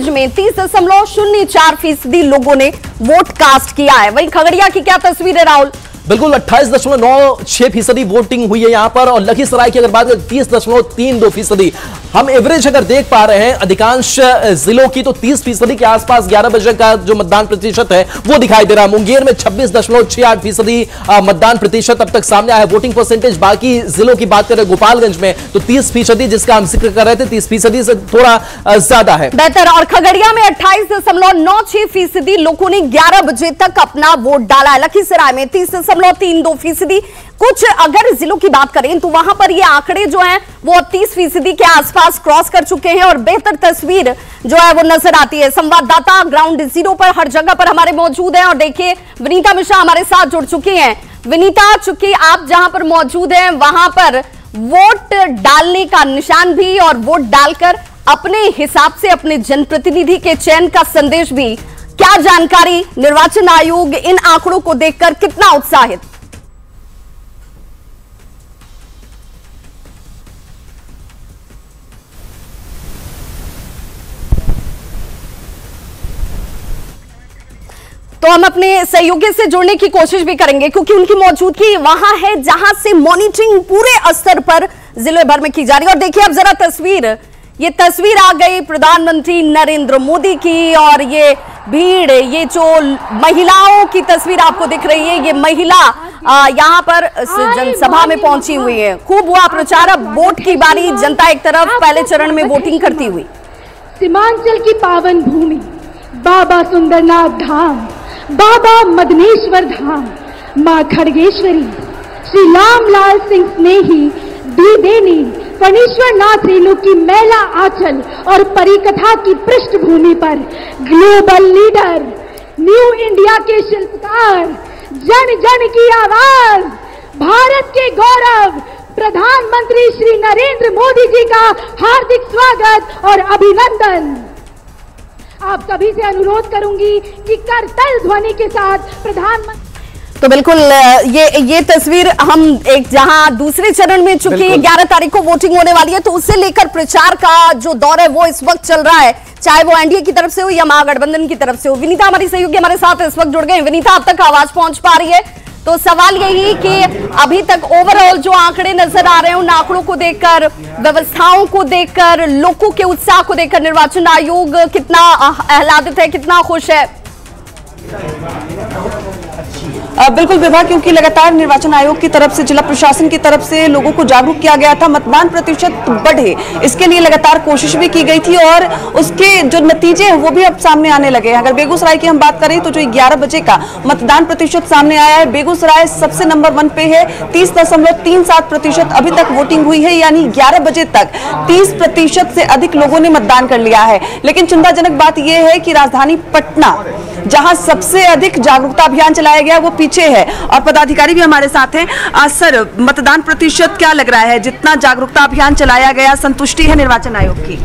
गोपालगंज में 30.04% लोगों ने वोट कास्ट किया है। वहीं खगड़िया की क्या तस्वीर है राहुल? बिल्कुल 28.96% वोटिंग हुई है यहां पर, और लखीसराय की अगर बात करें 30.32%। हम एवरेज अगर देख पा रहे हैं अधिकांश जिलों की, तो 30% के आसपास 11 बजे का जो मतदान प्रतिशत है वो दिखाई दे रहा है। मुंगेर में 26.68% मतदान प्रतिशत अब तक सामने आया है वोटिंग परसेंटेज। बाकी जिलों की बात करें गोपालगंज में तो 30%, जिसका हम जिक्र कर रहे थे, 30% से थोड़ा ज्यादा है। बेहतर। और खगड़िया में 28.96% लोगों ने 11 बजे तक अपना वोट डाला है। लखीसराय में 30.32%। कुछ अगर जिलों की बात करें तो वहां पर ये आंकड़े जो हैं वो 30% के आसपास क्रॉस कर चुके हैं, और बेहतर तस्वीर जो है वो नजर आती है। संवाददाता ग्राउंड जीरो पर हर जगह पर हमारे मौजूद हैं, और देखिए विनीता मिश्रा हमारे साथ जुड़ चुकी हैं। विनीता, चूंकि आप जहां पर मौजूद हैं वहां पर वोट डालने का निशान भी, और वोट डालकर अपने हिसाब से अपने जनप्रतिनिधि के चयन का संदेश भी, क्या जानकारी? निर्वाचन आयोग इन आंकड़ों को देखकर कितना उत्साहित? तो हम अपने सहयोगी से जुड़ने की कोशिश भी करेंगे, क्योंकि उनकी मौजूदगी वहां है जहां से मॉनिटरिंग पूरे स्तर पर जिले भर में की जा रही है। और देखिए अब जरा तस्वीर, ये तस्वीर आ गई प्रधानमंत्री नरेंद्र मोदी की, और ये भीड़, ये जो महिलाओं की तस्वीर आपको दिख रही है, ये महिला यहाँ पर जनसभा में पहुंची हुई है। खूब हुआ प्रचार। अब वोट की बारी, जनता एक तरफ पहले चरण में वोटिंग करती हुई। सीमांचल की पावन भूमि बाबा सुंदरनाथ धाम, बाबा मदनेश्वर धाम, मां खड़गेश्वरी, श्री रामलाल सिंह स्नेही, द्विवेदी, फणीश्वर नाथ रेणु की मैला आंचल और परिकथा की पृष्ठभूमि पर ग्लोबल लीडर, न्यू इंडिया के शिल्पकार, जन जन की आवाज, भारत के गौरव प्रधानमंत्री श्री नरेंद्र मोदी जी का हार्दिक स्वागत और अभिनंदन। आप सभी से अनुरोध करूंगी कि करतल ध्वनि के साथ प्रधानमंत्री। तो बिल्कुल ये तस्वीर हम एक जहां दूसरे चरण में, चूंकि 11 तारीख को वोटिंग होने वाली है, तो उससे लेकर प्रचार का जो दौर है वो इस वक्त चल रहा है, चाहे वो एनडीए की तरफ से हो या महागठबंधन की तरफ से हो। विनीता हमारी सहयोगी हमारे साथ इस वक्त जुड़ गए। विनीता, अब तक आवाज पहुंच पा रही है? तो सवाल यही कि अभी तक ओवरऑल जो आंकड़े नजर आ रहे हैं, उन आंकड़ों को देखकर, व्यवस्थाओं को देखकर, लोगों के उत्साह को देखकर निर्वाचन आयोग कितना आह्लादित है, कितना खुश है? बिल्कुल विभा, क्योंकि लगातार निर्वाचन आयोग की तरफ से, जिला प्रशासन की तरफ से लोगों को जागरूक किया गया था, मतदान प्रतिशत बढ़े, इसके लिए लगातार कोशिश भी की गई थी, और उसके जो नतीजे हैं वो भी अब सामने आने लगे हैं। अगर बेगूसराय की हम बात करें तो जो 11 बजे का मतदान प्रतिशत सामने आया है, बेगूसराय सबसे नंबर 1 पे है। 30.37% अभी तक वोटिंग हुई है, यानी 11 बजे तक 30% से अधिक लोगों ने मतदान कर लिया है। लेकिन चिंताजनक बात यह है कि राजधानी पटना, जहां सबसे अधिक जागरूकता अभियान चलाया गया, वो पीछे है, और पदाधिकारी भी हमारे साथ हैं। सर, मतदान प्रतिशत क्या लग रहा है? जितना जागरूकता अभियान चलाया गया, संतुष्टि है निर्वाचन आयोग की?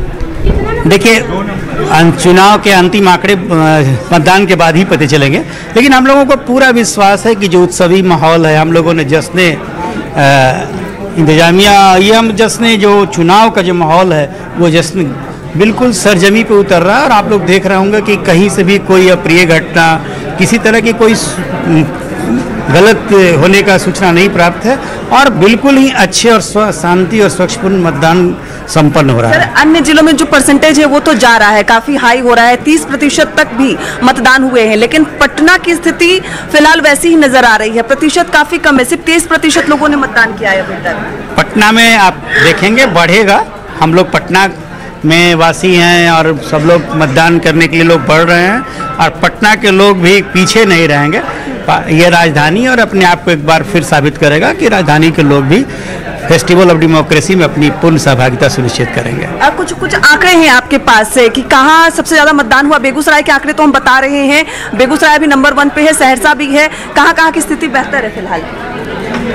देखिए, चुनाव के अंतिम आंकड़े मतदान के बाद ही पता चलेंगे, लेकिन हम लोगों को पूरा विश्वास है कि जो उत्सवी माहौल है, हम लोगों ने जश्न इंतजामिया, ये हम जश्न जो चुनाव का जो माहौल है वो जश्न बिल्कुल सरजमी पे उतर रहा है। और आप लोग देख रहे होंगे कि कहीं से भी कोई अप्रिय घटना, किसी तरह की कोई गलत होने का सूचना नहीं प्राप्त है, और बिल्कुल ही अच्छे और शांति और स्वच्छपूर्ण मतदान संपन्न हो रहा है। अन्य जिलों में जो परसेंटेज है वो तो जा रहा है, काफी हाई हो रहा है, 30% तक भी मतदान हुए हैं, लेकिन पटना की स्थिति फिलहाल वैसी ही नजर आ रही है, प्रतिशत काफी कम है, सिर्फ 23% लोगों ने मतदान किया है अभी तक। पटना में आप देखेंगे बढ़ेगा, हम लोग पटना में वासी हैं और सब लोग मतदान करने के लिए लोग बढ़ रहे हैं, और पटना के लोग भी पीछे नहीं रहेंगे। ये राजधानी और अपने आप को एक बार फिर साबित करेगा कि राजधानी के लोग भी फेस्टिवल ऑफ डेमोक्रेसी में अपनी पूर्ण सहभागिता सुनिश्चित करेंगे। कुछ आंकड़े हैं आपके पास से कि कहाँ सबसे ज्यादा मतदान हुआ? बेगूसराय के आंकड़े तो हम बता रहे हैं, बेगूसराय भी नंबर 1 पे है, सहरसा भी है, कहाँ की स्थिति बेहतर है फिलहाल?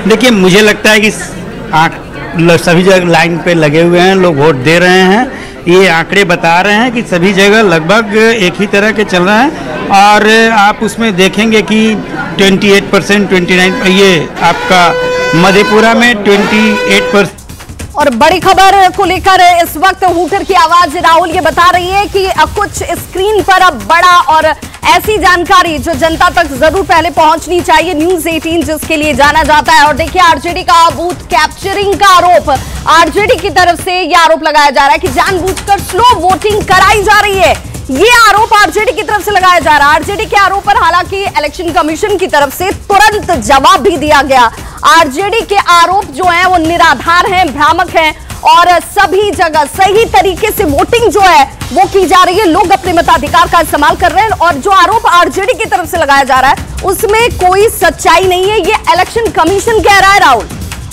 देखिए, मुझे लगता है कि सभी जगह लाइन पे लगे हुए हैं, लोग वोट दे रहे हैं। ये आंकड़े बता रहे हैं कि सभी जगह लगभग एक ही तरह के चल रहे हैं, और आप उसमें देखेंगे कि 28%, 29%, ये आपका मधेपुरा में 28%। और बड़ी खबर को लेकर इस वक्त हूटर की आवाज राहुल ये बता रही है कि कुछ स्क्रीन पर अब बड़ा और ऐसी जानकारी जो जनता तक जरूर पहले पहुंचनी चाहिए, न्यूज 18 जिसके लिए जाना जाता है। और देखिए आरजेडी का बूथ कैप्चरिंग का आरोप, आरजेडी की तरफ से यह आरोप लगाया जा रहा है कि जानबूझकर स्लो वोटिंग कराई जा रही है। ये आरोप आरजेडी की तरफ से लगाया जा रहा है। आरजेडी के आरोप पर हालांकि इलेक्शन कमीशन की तरफ से तुरंत जवाब भी दिया गया। आरजेडी के आरोप जो हैं वो निराधार हैं, भ्रामक हैं और सभी जगह सही तरीके से वोटिंग जो है वो की जा रही है, लोग अपने मताधिकार का इस्तेमाल कर रहे हैं। और जो आरोप आरजेडी की तरफ से लगाया जा रहा है उसमें कोई सच्चाई नहीं है, ये इलेक्शन कमीशन कह रहा है। राहुल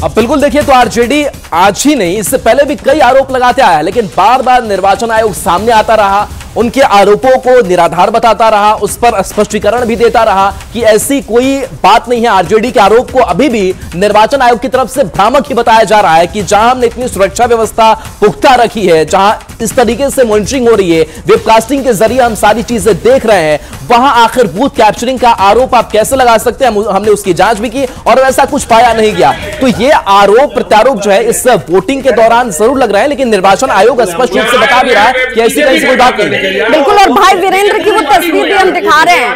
अब बिल्कुल देखिए, तो आरजेडी आज ही नहीं, इससे पहले भी कई आरोप लगाते आया, लेकिन बार बार निर्वाचन आयोग सामने आता रहा, उनके आरोपों को निराधार बताता रहा, उस पर स्पष्टीकरण भी देता रहा कि ऐसी कोई बात नहीं है। आरजेडी के आरोप को अभी भी निर्वाचन आयोग की तरफ से भ्रामक ही बताया जा रहा है कि जहां हमने इतनी सुरक्षा व्यवस्था पुख्ता रखी है, जहां इस तरीके से मॉनिटरिंग हो रही है, वेबकास्टिंग के जरिए हम सारी चीजें देख रहे हैं, वहां आखिर बूथ कैप्चरिंग का आरोप आप कैसे लगा सकते हैं? हमने उसकी जांच भी की और वैसा कुछ पाया नहीं गया। तो ये आरोप प्रत्यारोप जो है इस वोटिंग के दौरान जरूर लग रहे हैं, लेकिन निर्वाचन आयोग स्पष्ट रूप से बता भी रहा है कि ऐसी कहीं से कोई बात नहीं है। बिल्कुल, और भाई वीरेंद्र की वो तस्वीर भी हम दिखा रहे हैं।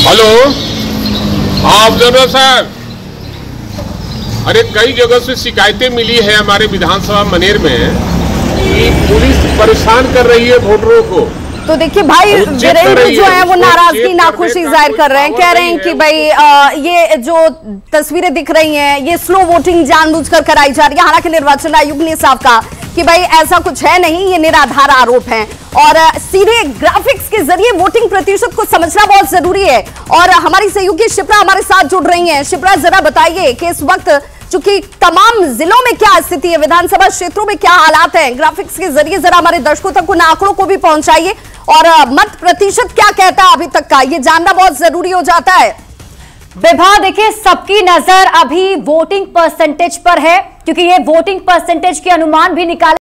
हेलो, हाँ ऑब्जर्वर साहब, अरे कई जगह से शिकायतें मिली है हमारे विधानसभा मनेर में कि पुलिस परेशान कर रही है वोटरों को। तो देखिए भाई वीरेंद्र जो है वो नाराजगी नाखुशी जाहिर कर रहे हैं, कह रहे हैं कि भाई ये जो तस्वीरें दिख रही हैं ये स्लो वोटिंग जानबूझकर कराई जा रही है। हालांकि निर्वाचन आयोग ने साफ कहा कि भाई ऐसा कुछ है नहीं, ये निराधार आरोप हैं और सीधे ग्राफिक्स के जरिए वोटिंग प्रतिशत को समझना बहुत जरूरी है। और हमारी सहयोगी शिप्रा हमारे साथ जुड़ रही हैं। शिप्रा, जरा बताइए कि इस वक्त चूंकि तमाम जिलों में क्या स्थिति है, विधानसभा क्षेत्रों में क्या हालात हैं, ग्राफिक्स के जरिए जरा हमारे दर्शकों तक उन आंकड़ों को भी पहुंचाइए और मत प्रतिशत क्या कहता है अभी तक का, ये जानना बहुत जरूरी हो जाता है। विभा, देखिए सबकी नजर अभी वोटिंग परसेंटेज पर है क्योंकि ये वोटिंग परसेंटेज के अनुमान भी निकाले